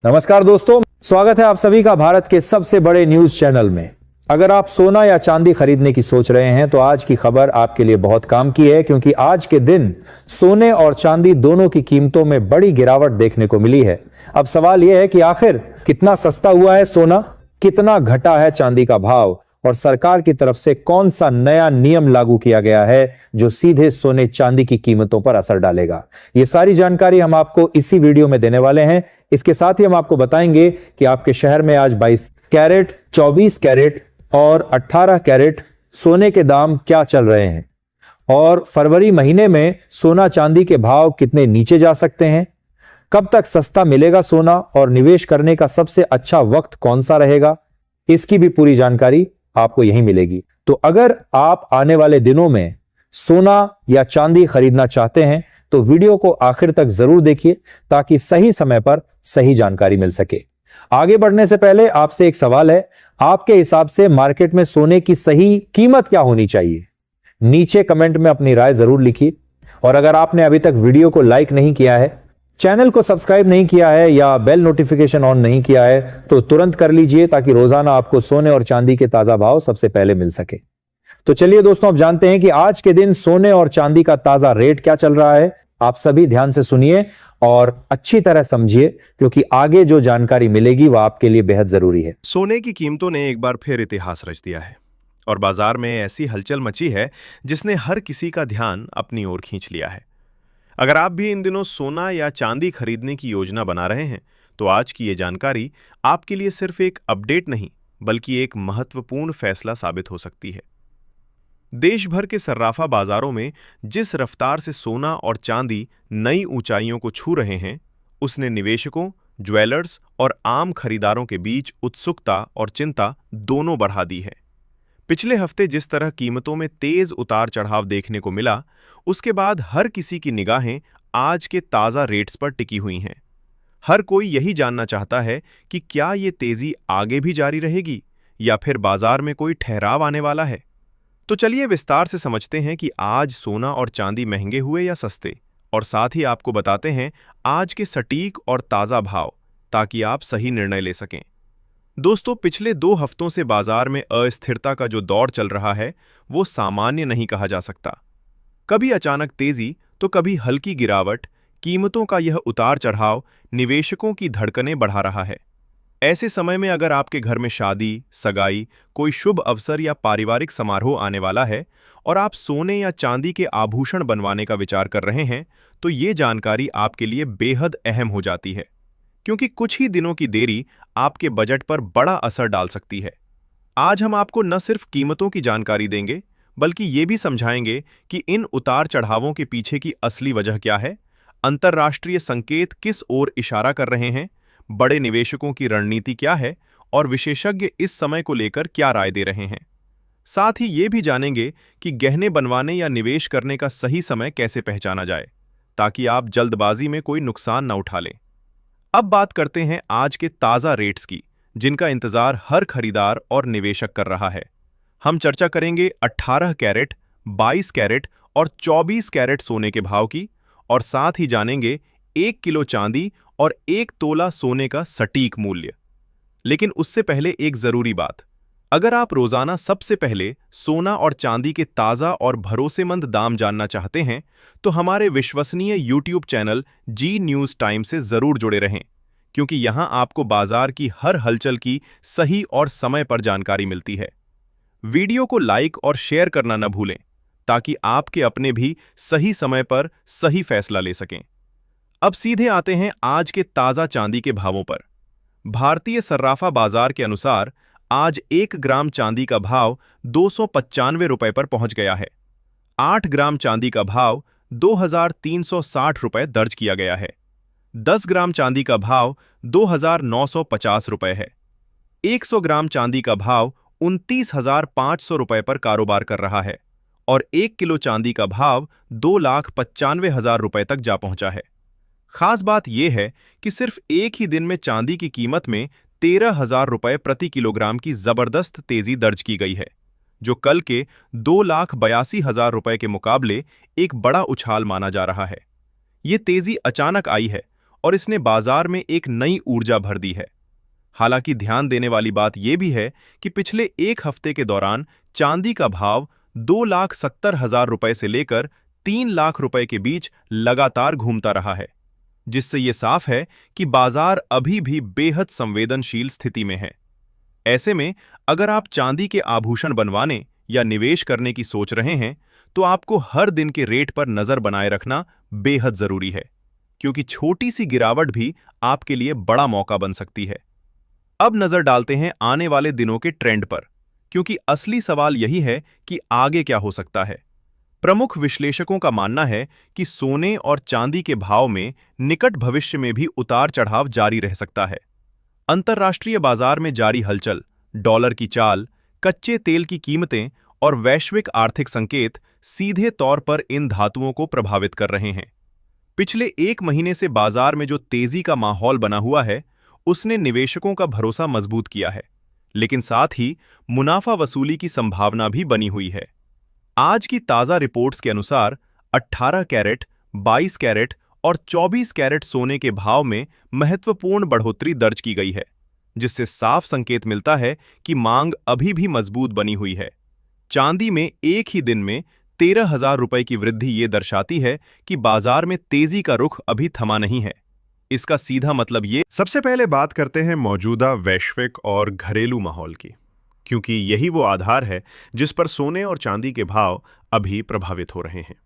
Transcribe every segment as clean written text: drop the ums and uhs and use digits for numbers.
नमस्कार दोस्तों, स्वागत है आप सभी का भारत के सबसे बड़े न्यूज चैनल में। अगर आप सोना या चांदी खरीदने की सोच रहे हैं तो आज की खबर आपके लिए बहुत काम की है, क्योंकि आज के दिन सोने और चांदी दोनों की कीमतों में बड़ी गिरावट देखने को मिली है। अब सवाल यह है कि आखिर कितना सस्ता हुआ है सोना, कितना घटा है चांदी का भाव और सरकार की तरफ से कौन सा नया नियम लागू किया गया है जो सीधे सोने चांदी की कीमतों पर असर डालेगा। ये सारी जानकारी हम आपको इसी वीडियो में देने वाले हैं। इसके साथ ही हम आपको बताएंगे कि आपके शहर में आज 22 कैरेट, 24 कैरेट और 18 कैरेट सोने के दाम क्या चल रहे हैं और फरवरी महीने में सोना चांदी के भाव कितने नीचे जा सकते हैं, कब तक सस्ता मिलेगा सोना और निवेश करने का सबसे अच्छा वक्त कौन सा रहेगा, इसकी भी पूरी जानकारी आपको यहीं मिलेगी। तो अगर आप आने वाले दिनों में सोना या चांदी खरीदना चाहते हैं तो वीडियो को आखिर तक जरूर देखिए ताकि सही समय पर सही जानकारी मिल सके। आगे बढ़ने से पहले आपसे एक सवाल है, आपके हिसाब से मार्केट में सोने की सही कीमत क्या होनी चाहिए? नीचे कमेंट में अपनी राय जरूर लिखिए। और अगर आपने अभी तक वीडियो को लाइक नहीं किया है, चैनल को सब्सक्राइब नहीं किया है या बेल नोटिफिकेशन ऑन नहीं किया है तो तुरंत कर लीजिए ताकि रोजाना आपको सोने और चांदी के ताजा भाव सबसे पहले मिल सके। तो चलिए दोस्तों, अब जानते हैं कि आज के दिन सोने और चांदी का ताजा रेट क्या चल रहा है। आप सभी ध्यान से सुनिए और अच्छी तरह समझिए, क्योंकि आगे जो जानकारी मिलेगी वह आपके लिए बेहद जरूरी है। सोने की कीमतों ने एक बार फिर इतिहास रच दिया है और बाजार में ऐसी हलचल मची है जिसने हर किसी का ध्यान अपनी ओर खींच लिया है। अगर आप भी इन दिनों सोना या चांदी खरीदने की योजना बना रहे हैं तो आज की ये जानकारी आपके लिए सिर्फ एक अपडेट नहीं बल्कि एक महत्वपूर्ण फैसला साबित हो सकती है। देश भर के सर्राफा बाजारों में जिस रफ्तार से सोना और चांदी नई ऊंचाइयों को छू रहे हैं, उसने निवेशकों, ज्वेलर्स और आम खरीदारों के बीच उत्सुकता और चिंता दोनों बढ़ा दी है। पिछले हफ्ते जिस तरह कीमतों में तेज उतार चढ़ाव देखने को मिला, उसके बाद हर किसी की निगाहें आज के ताजा रेट्स पर टिकी हुई हैं। हर कोई यही जानना चाहता है कि क्या ये तेजी आगे भी जारी रहेगी या फिर बाजार में कोई ठहराव आने वाला है। तो चलिए विस्तार से समझते हैं कि आज सोना और चांदी महंगे हुए या सस्ते, और साथ ही आपको बताते हैं आज के सटीक और ताजा भाव, ताकि आप सही निर्णय ले सकें। दोस्तों, पिछले 2 हफ्तों से बाजार में अस्थिरता का जो दौर चल रहा है वो सामान्य नहीं कहा जा सकता। कभी अचानक तेजी तो कभी हल्की गिरावट, कीमतों का यह उतार चढ़ाव निवेशकों की धड़कनें बढ़ा रहा है। ऐसे समय में अगर आपके घर में शादी, सगाई, कोई शुभ अवसर या पारिवारिक समारोह आने वाला है और आप सोने या चांदी के आभूषण बनवाने का विचार कर रहे हैं तो ये जानकारी आपके लिए बेहद अहम हो जाती है, क्योंकि कुछ ही दिनों की देरी आपके बजट पर बड़ा असर डाल सकती है। आज हम आपको न सिर्फ कीमतों की जानकारी देंगे बल्कि ये भी समझाएंगे कि इन उतार चढ़ावों के पीछे की असली वजह क्या है, अंतर्राष्ट्रीय संकेत किस ओर इशारा कर रहे हैं, बड़े निवेशकों की रणनीति क्या है और विशेषज्ञ इस समय को लेकर क्या राय दे रहे हैं। साथ ही ये भी जानेंगे कि गहने बनवाने या निवेश करने का सही समय कैसे पहचाना जाए, ताकि आप जल्दबाजी में कोई नुकसान न उठा लें। अब बात करते हैं आज के ताज़ा रेट्स की, जिनका इंतजार हर खरीदार और निवेशक कर रहा है। हम चर्चा करेंगे 18 कैरेट, 22 कैरेट और 24 कैरेट सोने के भाव की, और साथ ही जानेंगे 1 किलो चांदी और 1 तोला सोने का सटीक मूल्य। लेकिन उससे पहले एक जरूरी बात, अगर आप रोजाना सबसे पहले सोना और चांदी के ताज़ा और भरोसेमंद दाम जानना चाहते हैं तो हमारे विश्वसनीय यूट्यूब चैनल जी न्यूज़ टाइम से जरूर जुड़े रहें, क्योंकि यहां आपको बाजार की हर हलचल की सही और समय पर जानकारी मिलती है। वीडियो को लाइक और शेयर करना न भूलें ताकि आपके अपने भी सही समय पर सही फैसला ले सकें। अब सीधे आते हैं आज के ताज़ा चांदी के भावों पर। भारतीय सर्राफा बाजार के अनुसार आज 1 ग्राम चांदी का भाव 295 रुपए पर पहुंच गया है। 8 ग्राम चांदी का भाव 2360 रुपए दर्ज किया गया है। 10 ग्राम चांदी का भाव 2950 रुपए है। 100 ग्राम चांदी का भाव 29,500 रुपए पर कारोबार कर रहा है और 1 किलो चांदी का भाव 2,95,000 रुपए तक जा पहुंचा है। खास बात यह है कि सिर्फ एक ही दिन में चांदी की कीमत में 13,000 रुपए प्रति किलोग्राम की जबरदस्त तेजी दर्ज की गई है, जो कल के 2,82,000 रुपए के मुकाबले एक बड़ा उछाल माना जा रहा है। ये तेजी अचानक आई है और इसने बाजार में एक नई ऊर्जा भर दी है। हालांकि ध्यान देने वाली बात यह भी है कि पिछले एक हफ्ते के दौरान चांदी का भाव 2,70,000 रुपए से लेकर 3 लाख रुपए के बीच लगातार घूमता रहा है, जिससे यह साफ है कि बाजार अभी भी बेहद संवेदनशील स्थिति में है। ऐसे में अगर आप चांदी के आभूषण बनवाने या निवेश करने की सोच रहे हैं, तो आपको हर दिन के रेट पर नजर बनाए रखना बेहद जरूरी है, क्योंकि छोटी सी गिरावट भी आपके लिए बड़ा मौका बन सकती है। अब नजर डालते हैं आने वाले दिनों के ट्रेंड पर, क्योंकि असली सवाल यही है कि आगे क्या हो सकता है। प्रमुख विश्लेषकों का मानना है कि सोने और चांदी के भाव में निकट भविष्य में भी उतार चढ़ाव जारी रह सकता है। अंतर्राष्ट्रीय बाजार में जारी हलचल, डॉलर की चाल, कच्चे तेल की कीमतें और वैश्विक आर्थिक संकेत सीधे तौर पर इन धातुओं को प्रभावित कर रहे हैं। पिछले एक महीने से बाजार में जो तेजी का माहौल बना हुआ है, उसने निवेशकों का भरोसा मजबूत किया है, लेकिन साथ ही मुनाफा वसूली की संभावना भी बनी हुई है। आज की ताज़ा रिपोर्ट्स के अनुसार 18 कैरेट, 22 कैरेट और 24 कैरेट सोने के भाव में महत्वपूर्ण बढ़ोतरी दर्ज की गई है, जिससे साफ संकेत मिलता है कि मांग अभी भी मजबूत बनी हुई है। चांदी में एक ही दिन में 13,000 रुपए की वृद्धि ये दर्शाती है कि बाजार में तेजी का रुख अभी थमा नहीं है। इसका सीधा मतलब ये। सबसे पहले बात करते हैं मौजूदा वैश्विक और घरेलू माहौल की, क्योंकि यही वो आधार है जिस पर सोने और चांदी के भाव अभी प्रभावित हो रहे हैं।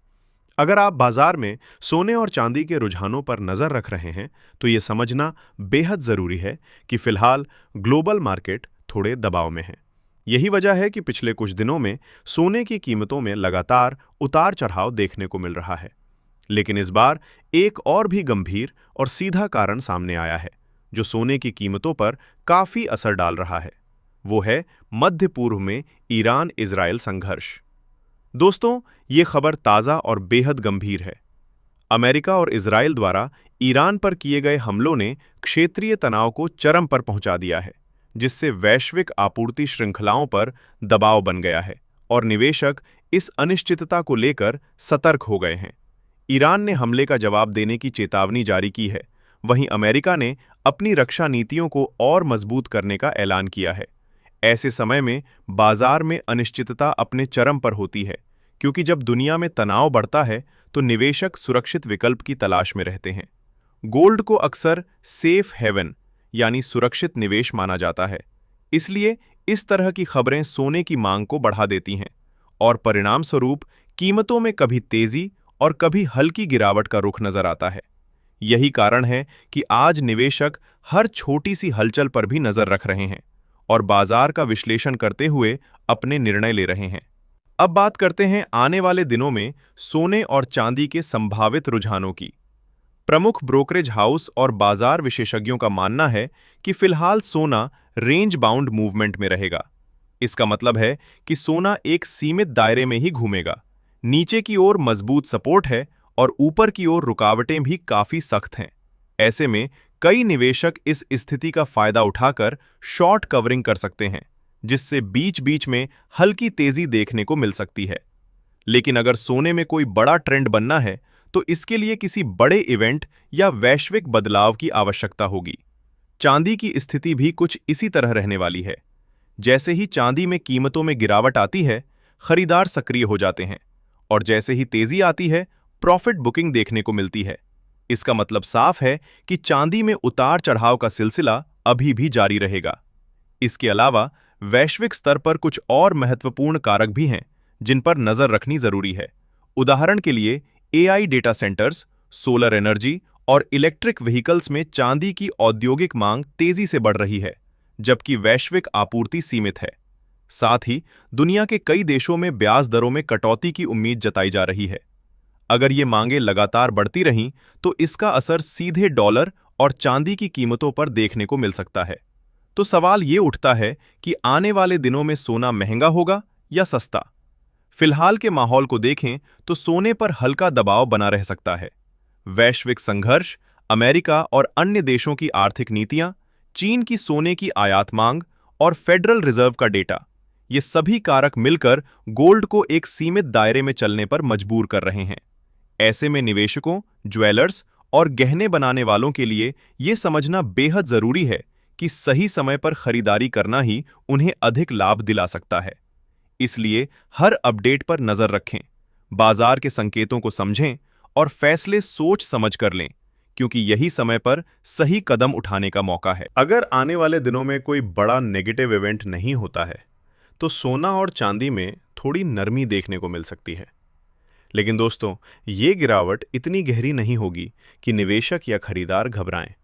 अगर आप बाजार में सोने और चांदी के रुझानों पर नजर रख रहे हैं, तो ये समझना बेहद जरूरी है कि फिलहाल ग्लोबल मार्केट थोड़े दबाव में है। यही वजह है कि पिछले कुछ दिनों में सोने की कीमतों में लगातार उतार चढ़ाव देखने को मिल रहा है। लेकिन इस बार एक और भी गंभीर और सीधा कारण सामने आया है, जो सोने की कीमतों पर काफी असर डाल रहा है। वो है मध्य पूर्व में ईरान-इजराइल संघर्ष। दोस्तों, ये खबर ताज़ा और बेहद गंभीर है। अमेरिका और इजराइल द्वारा ईरान पर किए गए हमलों ने क्षेत्रीय तनाव को चरम पर पहुंचा दिया है, जिससे वैश्विक आपूर्ति श्रृंखलाओं पर दबाव बन गया है और निवेशक इस अनिश्चितता को लेकर सतर्क हो गए हैं। ईरान ने हमले का जवाब देने की चेतावनी जारी की है, वहीं अमेरिका ने अपनी रक्षा नीतियों को और मजबूत करने का ऐलान किया है। ऐसे समय में बाजार में अनिश्चितता अपने चरम पर होती है, क्योंकि जब दुनिया में तनाव बढ़ता है तो निवेशक सुरक्षित विकल्प की तलाश में रहते हैं। गोल्ड को अक्सर सेफ हेवन यानी सुरक्षित निवेश माना जाता है, इसलिए इस तरह की खबरें सोने की मांग को बढ़ा देती हैं और परिणाम स्वरूप कीमतों में कभी तेजी और कभी हल्की गिरावट का रुख नजर आता है। यही कारण है कि आज निवेशक हर छोटी सी हलचल पर भी नजर रख रहे हैं और बाजार का विश्लेषण करते हुए अपने निर्णय ले रहे हैं। अब बात करते हैं आने वाले दिनों में सोने और चांदी के संभावित रुझानों की। प्रमुख ब्रोकरेज हाउस और बाजार विशेषज्ञों का मानना है कि फिलहाल सोना रेंज बाउंड मूवमेंट में रहेगा। इसका मतलब है कि सोना एक सीमित दायरे में ही घूमेगा। नीचे की ओर मजबूत सपोर्ट है और ऊपर की ओर रुकावटें भी काफी सख्त हैं। ऐसे में कई निवेशक इस स्थिति का फायदा उठाकर शॉर्ट कवरिंग कर सकते हैं, जिससे बीच बीच में हल्की तेजी देखने को मिल सकती है। लेकिन अगर सोने में कोई बड़ा ट्रेंड बनना है, तो इसके लिए किसी बड़े इवेंट या वैश्विक बदलाव की आवश्यकता होगी। चांदी की स्थिति भी कुछ इसी तरह रहने वाली है। जैसे ही चांदी में कीमतों में गिरावट आती है, खरीदार सक्रिय हो जाते हैं और जैसे ही तेजी आती है, प्रॉफिट बुकिंग देखने को मिलती है। इसका मतलब साफ है कि चांदी में उतार चढ़ाव का सिलसिला अभी भी जारी रहेगा। इसके अलावा वैश्विक स्तर पर कुछ और महत्वपूर्ण कारक भी हैं जिन पर नजर रखनी जरूरी है। उदाहरण के लिए AI data centres, solar energy और इलेक्ट्रिक व्हीकल्स में चांदी की औद्योगिक मांग तेजी से बढ़ रही है, जबकि वैश्विक आपूर्ति सीमित है। साथ ही दुनिया के कई देशों में ब्याज दरों में कटौती की उम्मीद जताई जा रही है। अगर ये मांगें लगातार बढ़ती रहीं, तो इसका असर सीधे डॉलर और चांदी की कीमतों पर देखने को मिल सकता है। तो सवाल ये उठता है कि आने वाले दिनों में सोना महंगा होगा या सस्ता? फिलहाल के माहौल को देखें तो सोने पर हल्का दबाव बना रह सकता है। वैश्विक संघर्ष, अमेरिका और अन्य देशों की आर्थिक नीतियां, चीन की सोने की आयात मांग और फेडरल रिजर्व का डेटा, ये सभी कारक मिलकर गोल्ड को एक सीमित दायरे में चलने पर मजबूर कर रहे हैं। ऐसे में निवेशकों, ज्वेलर्स और गहने बनाने वालों के लिए ये समझना बेहद जरूरी है कि सही समय पर खरीदारी करना ही उन्हें अधिक लाभ दिला सकता है। इसलिए हर अपडेट पर नजर रखें, बाजार के संकेतों को समझें और फैसले सोच समझ कर लें, क्योंकि यही समय पर सही कदम उठाने का मौका है। अगर आने वाले दिनों में कोई बड़ा नेगेटिव इवेंट नहीं होता है, तो सोना और चांदी में थोड़ी नरमी देखने को मिल सकती है। लेकिन दोस्तों, ये गिरावट इतनी गहरी नहीं होगी कि निवेशक या खरीदार घबराएं।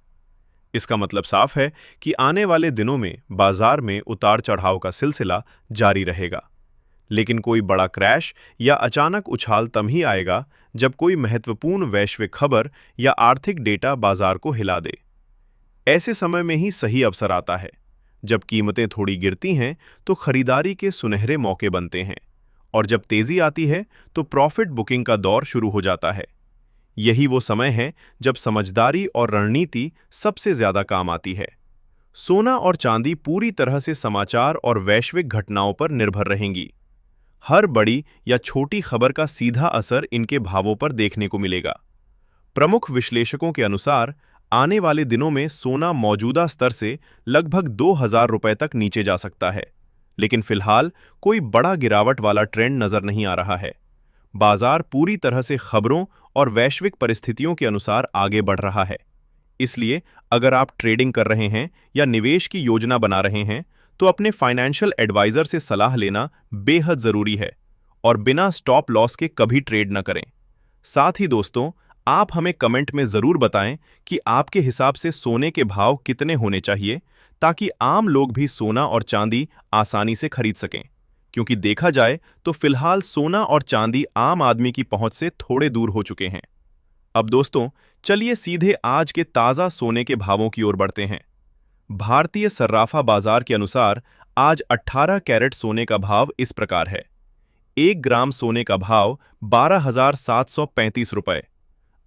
इसका मतलब साफ है कि आने वाले दिनों में बाजार में उतार चढ़ाव का सिलसिला जारी रहेगा, लेकिन कोई बड़ा क्रैश या अचानक उछाल तब ही आएगा जब कोई महत्वपूर्ण वैश्विक खबर या आर्थिक डेटा बाजार को हिला दे। ऐसे समय में ही सही अवसर आता है। जब कीमतें थोड़ी गिरती हैं तो खरीदारी के सुनहरे मौके बनते हैं, और जब तेजी आती है तो प्रॉफिट बुकिंग का दौर शुरू हो जाता है। यही वो समय है जब समझदारी और रणनीति सबसे ज्यादा काम आती है। सोना और चांदी पूरी तरह से समाचार और वैश्विक घटनाओं पर निर्भर रहेंगी। हर बड़ी या छोटी खबर का सीधा असर इनके भावों पर देखने को मिलेगा। प्रमुख विश्लेषकों के अनुसार आने वाले दिनों में सोना मौजूदा स्तर से लगभग 2000 रुपए तक नीचे जा सकता है, लेकिन फिलहाल कोई बड़ा गिरावट वाला ट्रेंड नजर नहीं आ रहा है। बाजार पूरी तरह से खबरों और वैश्विक परिस्थितियों के अनुसार आगे बढ़ रहा है। इसलिए अगर आप ट्रेडिंग कर रहे हैं या निवेश की योजना बना रहे हैं, तो अपने फाइनेंशियल एडवाइजर से सलाह लेना बेहद जरूरी है और बिना स्टॉप लॉस के कभी ट्रेड न करें। साथ ही दोस्तों, आप हमें कमेंट में जरूर बताएं कि आपके हिसाब से सोने के भाव कितने होने चाहिए, ताकि आम लोग भी सोना और चांदी आसानी से खरीद सकें, क्योंकि देखा जाए तो फिलहाल सोना और चांदी आम आदमी की पहुंच से थोड़े दूर हो चुके हैं। अब दोस्तों, चलिए सीधे आज के ताज़ा सोने के भावों की ओर बढ़ते हैं। भारतीय सर्राफा बाजार के अनुसार आज 18 कैरेट सोने का भाव इस प्रकार है। 1 ग्राम सोने का भाव 12,735 रुपए,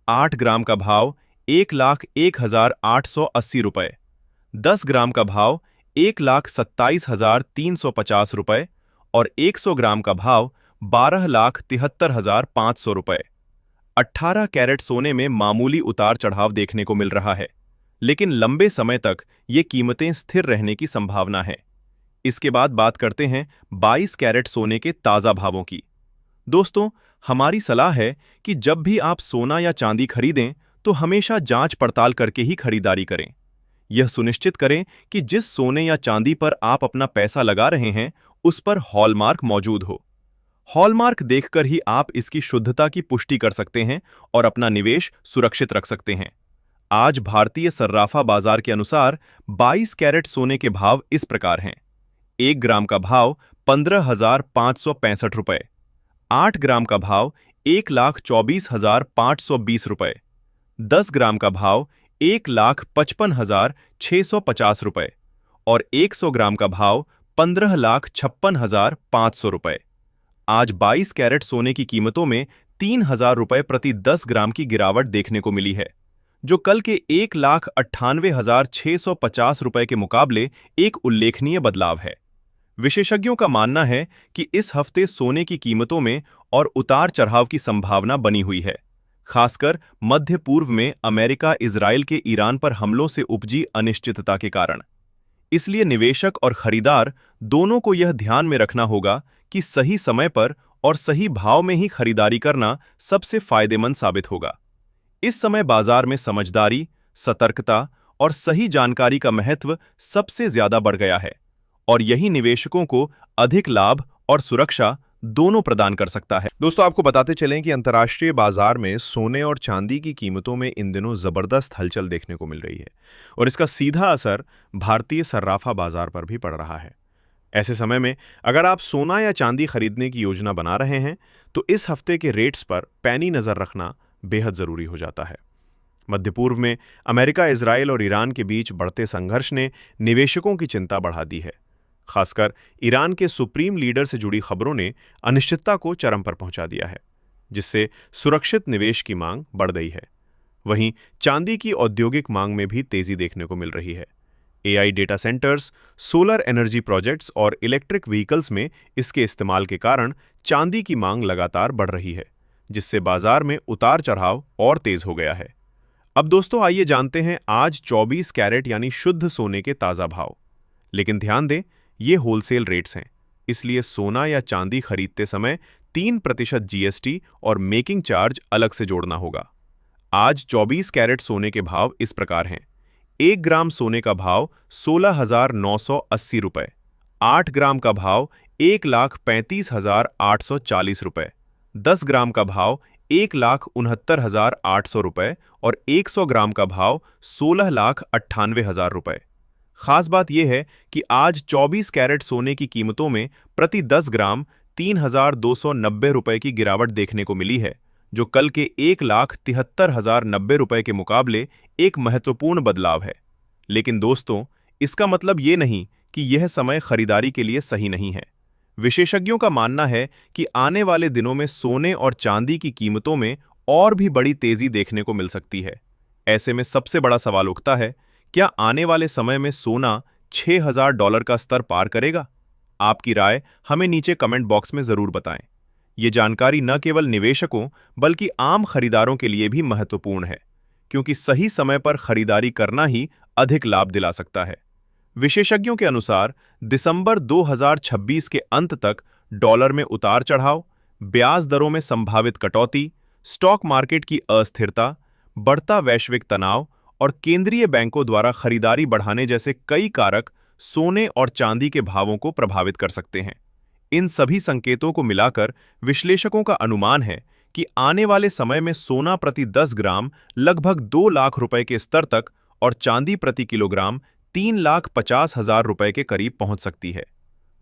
8 ग्राम का भाव 1,01,880 रुपए, 10 ग्राम का भाव 1,27,350 रुपए और 100 ग्राम का भाव 12,73,500 रुपए। 18 कैरेट सोने में मामूली उतार चढ़ाव देखने को मिल रहा है, लेकिन लंबे समय तक ये कीमतें स्थिर रहने की संभावना है। इसके बाद बात करते हैं 22 कैरेट सोने के ताज़ा भावों की। दोस्तों, हमारी सलाह है कि जब भी आप सोना या चांदी खरीदें तो हमेशा जांच पड़ताल करके ही खरीदारी करें। यह सुनिश्चित करें कि जिस सोने या चांदी पर आप अपना पैसा लगा रहे हैं उस पर हॉलमार्क मौजूद हो। हॉलमार्क देखकर ही आप इसकी शुद्धता की पुष्टि कर सकते हैं और अपना निवेश सुरक्षित रख सकते हैं। आज भारतीय सर्राफा बाजार के अनुसार 22 कैरेट सोने के भाव इस प्रकार हैं। 1 ग्राम का भाव 15,565 रुपए, 8 ग्राम का भाव 1,24,520 रुपए, 10 ग्राम का भाव 1,55,650 रुपए और 100 ग्राम का भाव 15,56,500 रुपए। आज 22 कैरेट सोने की कीमतों में 3,000 रुपए प्रति 10 ग्राम की गिरावट देखने को मिली है, जो कल के 1,98,650 रुपए के मुकाबले एक उल्लेखनीय बदलाव है। विशेषज्ञों का मानना है कि इस हफ्ते सोने की कीमतों में और उतार चढ़ाव की संभावना बनी हुई है, खासकर मध्य पूर्व में अमेरिका इजराइल के ईरान पर हमलों से उपजी अनिश्चितता के कारण। इसलिए निवेशक और खरीदार दोनों को यह ध्यान में रखना होगा कि सही समय पर और सही भाव में ही खरीदारी करना सबसे फायदेमंद साबित होगा। इस समय बाजार में समझदारी, सतर्कता और सही जानकारी का महत्व सबसे ज्यादा बढ़ गया है, और यही निवेशकों को अधिक लाभ और सुरक्षा दोनों प्रदान कर सकता है। दोस्तों, आपको बताते चलें कि अंतर्राष्ट्रीय बाजार में सोने और चांदी की कीमतों में इन दिनों जबरदस्त हलचल देखने को मिल रही है, और इसका सीधा असर भारतीय सर्राफा बाजार पर भी पड़ रहा है। ऐसे समय में अगर आप सोना या चांदी खरीदने की योजना बना रहे हैं तो इस हफ्ते के रेट्स पर पैनी नजर रखना बेहद जरूरी हो जाता है। मध्य पूर्व में अमेरिका, इजराइल और ईरान के बीच बढ़ते संघर्ष ने निवेशकों की चिंता बढ़ा दी है। खासकर ईरान के सुप्रीम लीडर से जुड़ी खबरों ने अनिश्चितता को चरम पर पहुंचा दिया है, जिससे सुरक्षित निवेश की मांग बढ़ गई है। वहीं चांदी की औद्योगिक मांग में भी तेजी देखने को मिल रही है। AI data centres, solar energy projects और इलेक्ट्रिक व्हीकल्स में इसके इस्तेमाल के कारण चांदी की मांग लगातार बढ़ रही है, जिससे बाजार में उतार चढ़ाव और तेज हो गया है। अब दोस्तों आइए जानते हैं आज 24 कैरेट यानी शुद्ध सोने के ताज़ा भाव। लेकिन ध्यान दें, ये होलसेल रेट्स हैं, इसलिए सोना या चांदी खरीदते समय 3% जीएसटी और मेकिंग चार्ज अलग से जोड़ना होगा। आज 24 कैरेट सोने के भाव इस प्रकार हैं। 1 ग्राम सोने का भाव 16,980 रुपए, 8 ग्राम का भाव 1,35,840 रुपए, 10 ग्राम का भाव 1,69,800 रुपए और 100 ग्राम का भाव 16,98,000 रुपए। खास बात यह है कि आज 24 कैरेट सोने की कीमतों में प्रति 10 ग्राम 3,290 रुपए की गिरावट देखने को मिली है, जो कल के 1,73,090 रुपए के मुकाबले एक महत्वपूर्ण बदलाव है। लेकिन दोस्तों, इसका मतलब ये नहीं कि यह समय खरीदारी के लिए सही नहीं है। विशेषज्ञों का मानना है कि आने वाले दिनों में सोने और चांदी की कीमतों में और भी बड़ी तेजी देखने को मिल सकती है। ऐसे में सबसे बड़ा सवाल उठता है, क्या आने वाले समय में सोना $6,000 का स्तर पार करेगा? आपकी राय हमें नीचे कमेंट बॉक्स में जरूर बताएं। ये जानकारी न केवल निवेशकों बल्कि आम खरीदारों के लिए भी महत्वपूर्ण है, क्योंकि सही समय पर खरीदारी करना ही अधिक लाभ दिला सकता है। विशेषज्ञों के अनुसार दिसंबर 2026 के अंत तक डॉलर में उतार चढ़ाव, ब्याज दरों में संभावित कटौती, स्टॉक मार्केट की अस्थिरता, बढ़ता वैश्विक तनाव और केंद्रीय बैंकों द्वारा खरीदारी बढ़ाने जैसे कई कारक सोने और चांदी के भावों को प्रभावित कर सकते हैं। इन सभी संकेतों को मिलाकर विश्लेषकों का अनुमान है कि आने वाले समय में सोना प्रति 10 ग्राम लगभग 2 लाख रुपए के स्तर तक और चांदी प्रति किलोग्राम 3,50,000 रुपए के करीब पहुंच सकती है।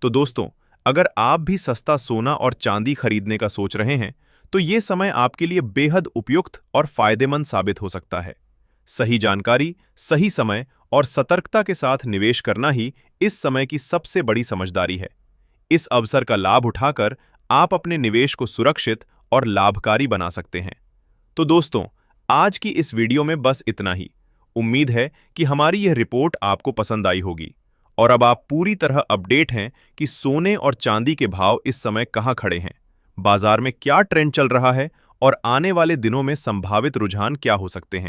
तो दोस्तों, अगर आप भी सस्ता सोना और चांदी खरीदने का सोच रहे हैं, तो ये समय आपके लिए बेहद उपयुक्त और फायदेमंद साबित हो सकता है। सही जानकारी, सही समय और सतर्कता के साथ निवेश करना ही इस समय की सबसे बड़ी समझदारी है। इस अवसर का लाभ उठाकर आप अपने निवेश को सुरक्षित और लाभकारी बना सकते हैं। तो दोस्तों, आज की इस वीडियो में बस इतना ही। उम्मीद है कि हमारी यह रिपोर्ट आपको पसंद आई होगी और अब आप पूरी तरह अपडेट हैं कि सोने और चांदी के भाव इस समय कहां खड़े हैं, बाजार में क्या ट्रेंड चल रहा है और आने वाले दिनों में संभावित रुझान क्या हो सकते हैं।